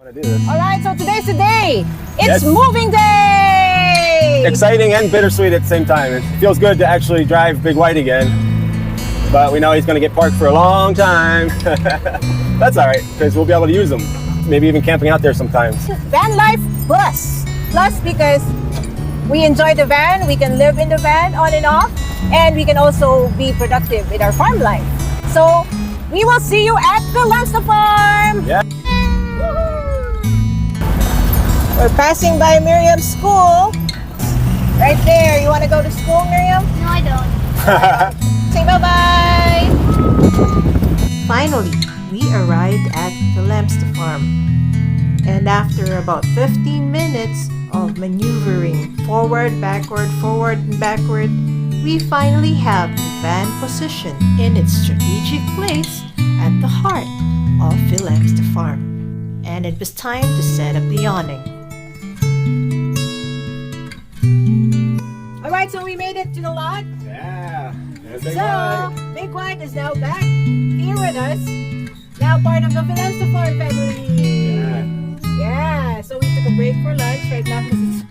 Alright, so today's the day. It's Yes. moving day! Exciting and bittersweet at the same time. It feels good to actually drive Big White again, but we know he's going to get parked for a long time. That's all right, because we'll be able to use him. Maybe even camping out there sometimes. Van life plus. Plus because we enjoy the van, we can live in the van on and off, and we can also be productive in our farm life. So we will see you at FilAmstaFarm! Yeah. We're passing by Miriam's school. Right there. You want to go to school, Miriam? No, I don't. Say bye-bye! Finally, we arrived at FilAmstaFarm. And after about 15 minutes of maneuvering forward, and backward, we finally have the van positioned in its strategic place at the heart of FilAmstaFarm. And it was time to set up the awning. Alright, so we made it to the lot. Yeah. So, Big White is now back here with us. Now part of the FilAmstaFarm family. Yeah, so we took a break for lunch right now because it's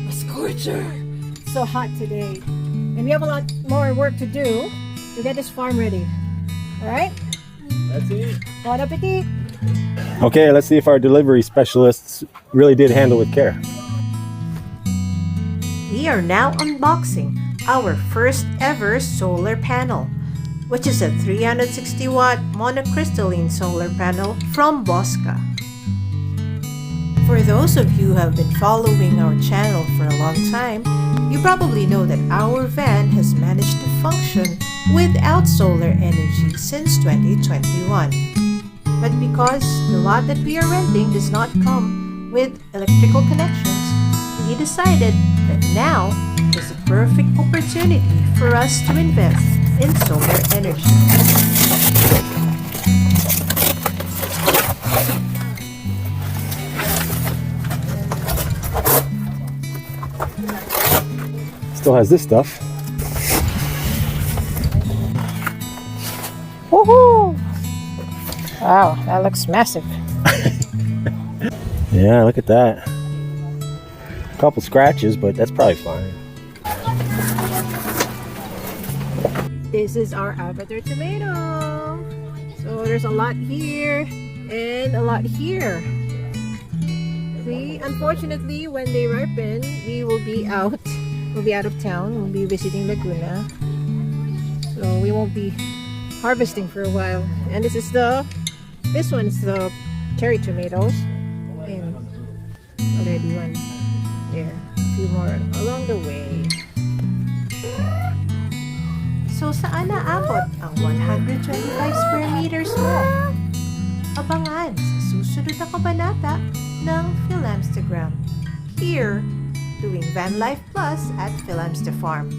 a scorcher. It's so hot today. And we have a lot more work to do to get this farm ready. Alright? Let's eat. Bon appetit! Okay, let's see if our delivery specialists really did handle with care. We are now unboxing our first ever solar panel, which is a 360 watt monocrystalline solar panel from Bosca. For those of you who have been following our channel for a long time, you probably know that our van has managed to function without solar energy since 2021. But because the lot that we are renting does not come with electrical connections, we decided that now is a perfect opportunity for us to invest in solar energy. Still has this stuff. Woohoo! Wow, that looks massive. Yeah, look at that. A couple scratches, but that's probably fine. This is our avatar tomato. So there's a lot here and a lot here. Unfortunately, when they ripen, we will be out. We'll be out of town. We'll be visiting Laguna. So we won't be harvesting for a while. And this one's the cherry tomatoes. And already one there. A few more along the way. So saan naabot ang 125 square meters mo? Abangan sa susunod na kabanata ng FilAmstagram. Here, doing Van Life Plus at FilAmstaFarm.